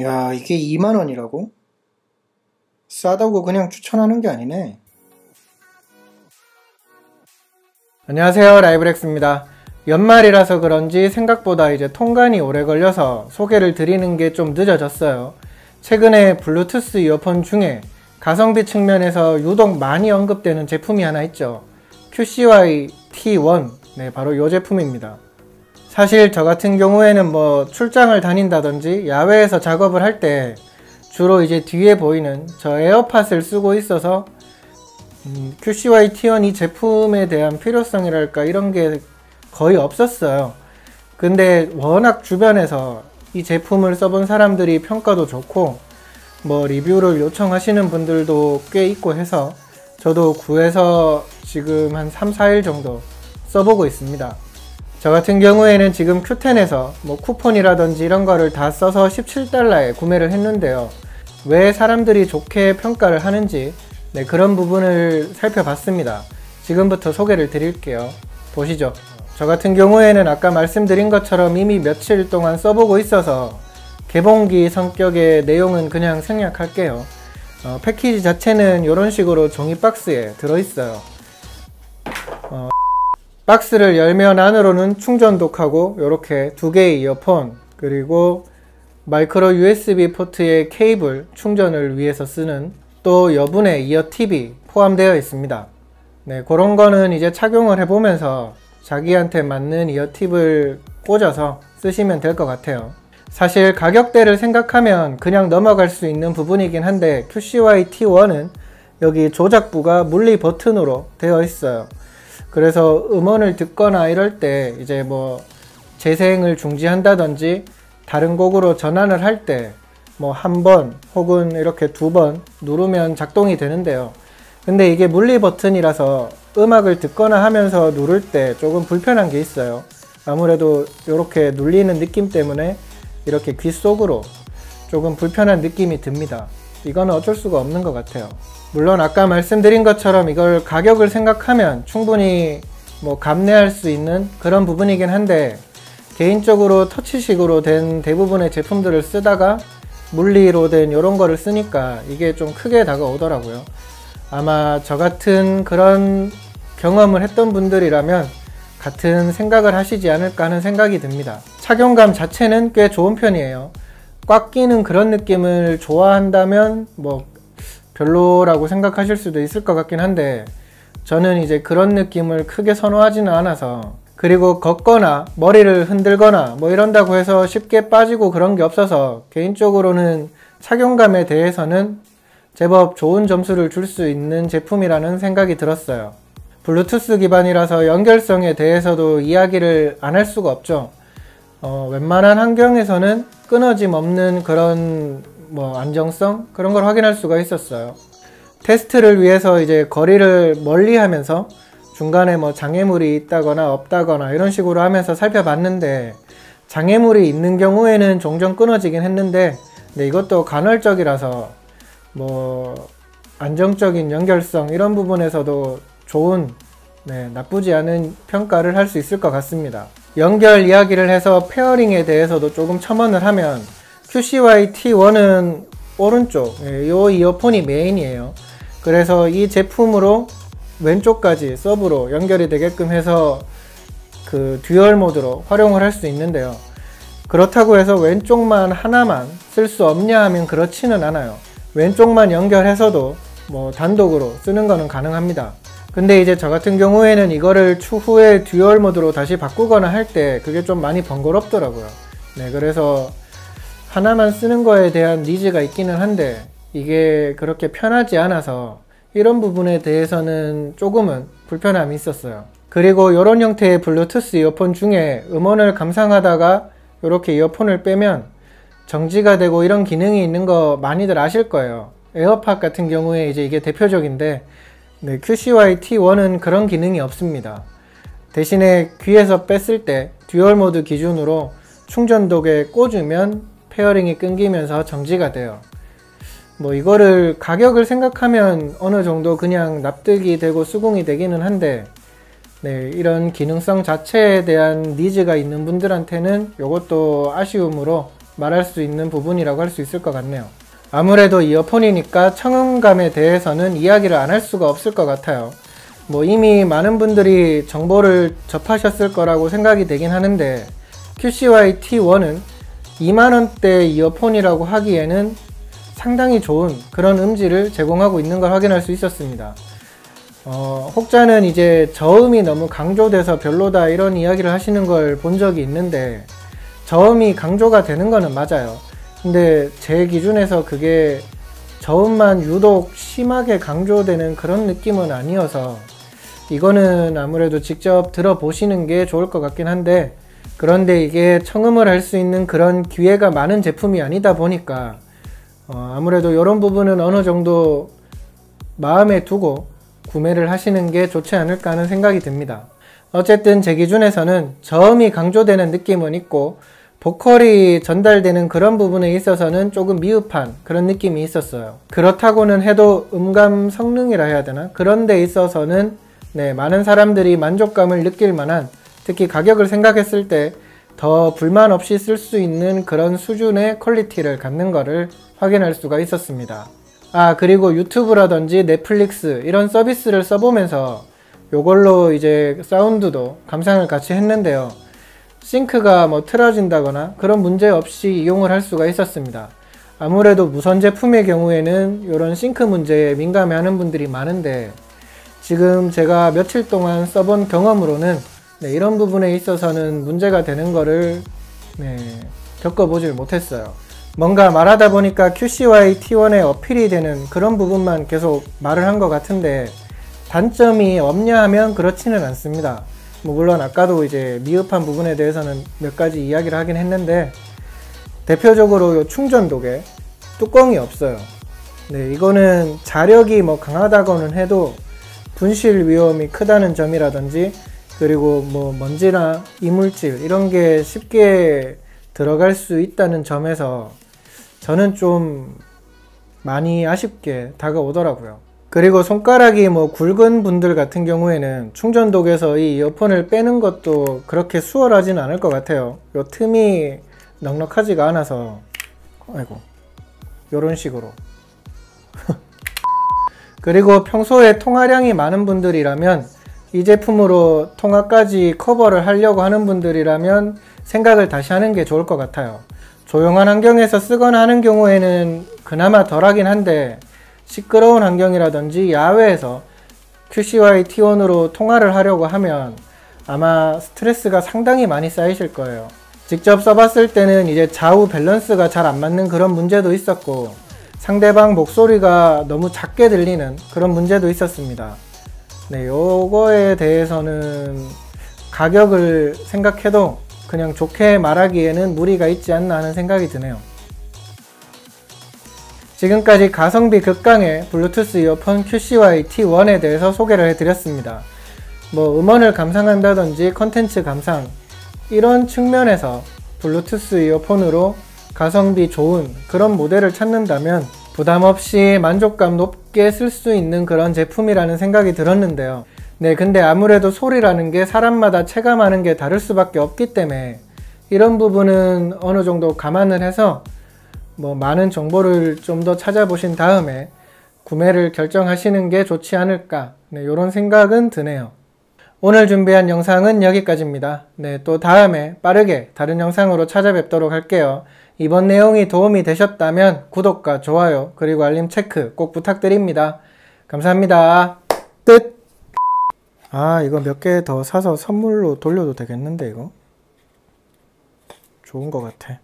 야, 이게 2만원이라고? 싸다고 그냥 추천하는 게 아니네. 안녕하세요, 라이브렉스입니다. 연말이라서 그런지 생각보다 이제 통관이 오래 걸려서 소개를 드리는 게 좀 늦어졌어요. 최근에 블루투스 이어폰 중에 가성비 측면에서 유독 많이 언급되는 제품이 하나 있죠. QCY T1. 네, 바로 이 제품입니다. 사실 저 같은 경우에는 출장을 다닌다든지 야외에서 작업을 할 때 주로 이제 뒤에 보이는 저 에어팟을 쓰고 있어서 QCY T1 이 제품에 대한 필요성이랄까 이런 게 거의 없었어요. 근데 워낙 주변에서 이 제품을 써본 사람들이 평가도 좋고 리뷰를 요청하시는 분들도 꽤 있고 해서 저도 구해서 지금 한 3-4일 정도 써보고 있습니다. 저 같은 경우에는 지금 Q10에서 쿠폰이라든지 이런 거를 다 써서 $17에 구매를 했는데요. 왜 사람들이 좋게 평가를 하는지 그런 부분을 살펴봤습니다. 지금부터 소개를 드릴게요. 보시죠. 저 같은 경우에는 아까 말씀드린 것처럼 이미 며칠 동안 써보고 있어서 개봉기 성격의 내용은 그냥 생략할게요. 패키지 자체는 이런 식으로 종이 박스에 들어있어요. 박스를 열면 안으로는 충전독하고 이렇게 두 개의 이어폰, 그리고 마이크로 USB 포트의 케이블 충전을 위해서 쓰는 또 여분의 이어팁이 포함되어 있습니다. 네, 그런 거는 이제 착용을 해보면서 자기한테 맞는 이어팁을 꽂아서 쓰시면 될 것 같아요. 사실 가격대를 생각하면 그냥 넘어갈 수 있는 부분이긴 한데 QCY T1은 여기 조작부가 물리 버튼으로 되어 있어요. 그래서 음원을 듣거나 이럴 때 이제 재생을 중지한다든지 다른 곡으로 전환을 할 때 한 번 혹은 이렇게 2번 누르면 작동이 되는데요. 근데 이게 물리 버튼이라서 음악을 듣거나 하면서 누를 때 조금 불편한 게 있어요. 아무래도 이렇게 눌리는 느낌 때문에 이렇게 귀 속으로 조금 불편한 느낌이 듭니다. 이거는 어쩔 수가 없는 것 같아요. 물론 아까 말씀드린 것처럼 이걸 가격을 생각하면 충분히 감내할 수 있는 그런 부분이긴 한데, 개인적으로 터치식으로 된 대부분의 제품들을 쓰다가 물리로 된 이런 거를 쓰니까 이게 좀 크게 다가오더라고요. 아마 저 같은 그런 경험을 했던 분들이라면 같은 생각을 하시지 않을까 하는 생각이 듭니다. 착용감 자체는 꽤 좋은 편이에요. 꽉 끼는 그런 느낌을 좋아한다면 별로라고 생각하실 수도 있을 것 같긴 한데, 저는 이제 그런 느낌을 크게 선호하지는 않아서, 그리고 걷거나 머리를 흔들거나 이런다고 해서 쉽게 빠지고 그런 게 없어서 개인적으로는 착용감에 대해서는 제법 좋은 점수를 줄 수 있는 제품이라는 생각이 들었어요. 블루투스 기반이라서 연결성에 대해서도 이야기를 안 할 수가 없죠. 웬만한 환경에서는 끊어짐 없는 그런 안정성? 그런 걸 확인할 수가 있었어요. 테스트를 위해서 이제 거리를 멀리 하면서 중간에 장애물이 있다거나 없다거나 이런 식으로 하면서 살펴봤는데, 장애물이 있는 경우에는 종종 끊어지긴 했는데, 근데 이것도 간헐적이라서 안정적인 연결성 이런 부분에서도 좋은, 나쁘지 않은 평가를 할 수 있을 것 같습니다. 연결 이야기를 해서 페어링에 대해서도 조금 첨언을 하면, QCY T1은 오른쪽, 이 이어폰이 메인이에요. 그래서 이 제품으로 왼쪽까지 서브로 연결이 되게끔 해서 그 듀얼 모드로 활용을 할 수 있는데요. 그렇다고 해서 왼쪽만 하나만 쓸 수 없냐 하면 그렇지는 않아요. 왼쪽만 연결해서도 단독으로 쓰는 거는 가능합니다. 근데 이제 저 같은 경우에는 이거를 추후에 듀얼 모드로 다시 바꾸거나 할 때 그게 좀 많이 번거롭더라고요. 네, 그래서 하나만 쓰는 거에 대한 니즈가 있기는 한데 이게 그렇게 편하지 않아서 이런 부분에 대해서는 조금은 불편함이 있었어요. 그리고 이런 형태의 블루투스 이어폰 중에 음원을 감상하다가 이렇게 이어폰을 빼면 정지가 되고 이런 기능이 있는 거 많이들 아실 거예요. 에어팟 같은 경우에 이제 이게 대표적인데, QCY T1은 그런 기능이 없습니다. 대신에 귀에서 뺐을 때 듀얼 모드 기준으로 충전독에 꽂으면 페어링이 끊기면서 정지가 돼요. 이거를 가격을 생각하면 어느 정도 그냥 납득이 되고 수긍이 되기는 한데, 이런 기능성 자체에 대한 니즈가 있는 분들한테는 이것도 아쉬움으로 말할 수 있는 부분이라고 할 수 있을 것 같네요. 아무래도 이어폰이니까 청음감에 대해서는 이야기를 안 할 수가 없을 것 같아요. 뭐 이미 많은 분들이 정보를 접하셨을 거라고 생각이 되긴 하는데 QCY T1은 2만원대 이어폰이라고 하기에는 상당히 좋은 그런 음질을 제공하고 있는 걸 확인할 수 있었습니다. 혹자는 이제 저음이 너무 강조돼서 별로다 이런 이야기를 하시는 걸 본 적이 있는데 저음이 강조가 되는 거는 맞아요. 근데 제 기준에서 그게 저음만 유독 심하게 강조되는 그런 느낌은 아니어서 이거는 아무래도 직접 들어보시는 게 좋을 것 같긴 한데, 그런데 이게 청음을 할 수 있는 그런 기회가 많은 제품이 아니다 보니까 아무래도 이런 부분은 어느 정도 마음에 두고 구매를 하시는 게 좋지 않을까 하는 생각이 듭니다. 어쨌든 제 기준에서는 저음이 강조되는 느낌은 있고 보컬이 전달되는 그런 부분에 있어서는 조금 미흡한 그런 느낌이 있었어요. 그렇다고는 해도 음감 성능이라 해야 되나? 그런 데 있어서는 많은 사람들이 만족감을 느낄 만한, 특히 가격을 생각했을 때 더 불만 없이 쓸 수 있는 그런 수준의 퀄리티를 갖는 거를 확인할 수가 있었습니다. 그리고 유튜브라든지 넷플릭스 이런 서비스를 써보면서 요걸로 이제 사운드도 감상을 같이 했는데요. 싱크가 뭐 틀어진다거나 그런 문제 없이 이용을 할 수가 있었습니다. 아무래도 무선 제품의 경우에는 이런 싱크 문제에 민감해하는 분들이 많은데 지금 제가 며칠 동안 써본 경험으로는 이런 부분에 있어서는 문제가 되는 거를 겪어보질 못했어요. 뭔가 말하다 보니까 QCY T1에 어필이 되는 그런 부분만 계속 말을 한 것 같은데 단점이 없냐 하면 그렇지는 않습니다. 물론 아까도 이제 미흡한 부분에 대해서는 몇 가지 이야기를 하긴 했는데, 대표적으로 요 충전독에 뚜껑이 없어요. 이거는 자력이 뭐 강하다고는 해도 분실 위험이 크다는 점이라든지, 그리고 뭐 먼지나 이물질 이런 게 쉽게 들어갈 수 있다는 점에서 저는 좀 많이 아쉽게 다가오더라고요. 그리고 손가락이 뭐 굵은 분들 같은 경우에는 충전독에서 이 이어폰을 빼는 것도 그렇게 수월하지는 않을 것 같아요. 요 틈이 넉넉하지가 않아서, 아이고, 요런 식으로. 그리고 평소에 통화량이 많은 분들이라면, 이 제품으로 통화까지 커버를 하려고 하는 분들이라면 생각을 다시 하는 게 좋을 것 같아요. 조용한 환경에서 쓰거나 하는 경우에는 그나마 덜하긴 한데, 시끄러운 환경이라든지 야외에서 QCY T1으로 통화를 하려고 하면 아마 스트레스가 상당히 많이 쌓이실 거예요. 직접 써봤을 때는 이제 좌우 밸런스가 잘 안 맞는 그런 문제도 있었고, 상대방 목소리가 너무 작게 들리는 그런 문제도 있었습니다. 요거에 대해서는 가격을 생각해도 그냥 좋게 말하기에는 무리가 있지 않나 하는 생각이 드네요. 지금까지 가성비 극강의 블루투스 이어폰 QCY T1에 대해서 소개를 해드렸습니다. 뭐 음원을 감상한다든지 컨텐츠 감상 이런 측면에서 블루투스 이어폰으로 가성비 좋은 그런 모델을 찾는다면 부담없이 만족감 높게 쓸 수 있는 그런 제품이라는 생각이 들었는데요. 근데 아무래도 소리라는 게 사람마다 체감하는 게 다를 수밖에 없기 때문에 이런 부분은 어느 정도 감안을 해서 뭐 많은 정보를 좀 더 찾아보신 다음에 구매를 결정하시는 게 좋지 않을까, 이런 생각은 드네요. 오늘 준비한 영상은 여기까지입니다. 또 다음에 빠르게 다른 영상으로 찾아뵙도록 할게요. 이번 내용이 도움이 되셨다면 구독과 좋아요 그리고 알림 체크 꼭 부탁드립니다. 감사합니다. 끝! 이거 몇 개 더 사서 선물로 돌려도 되겠는데 이거? 좋은 것 같아.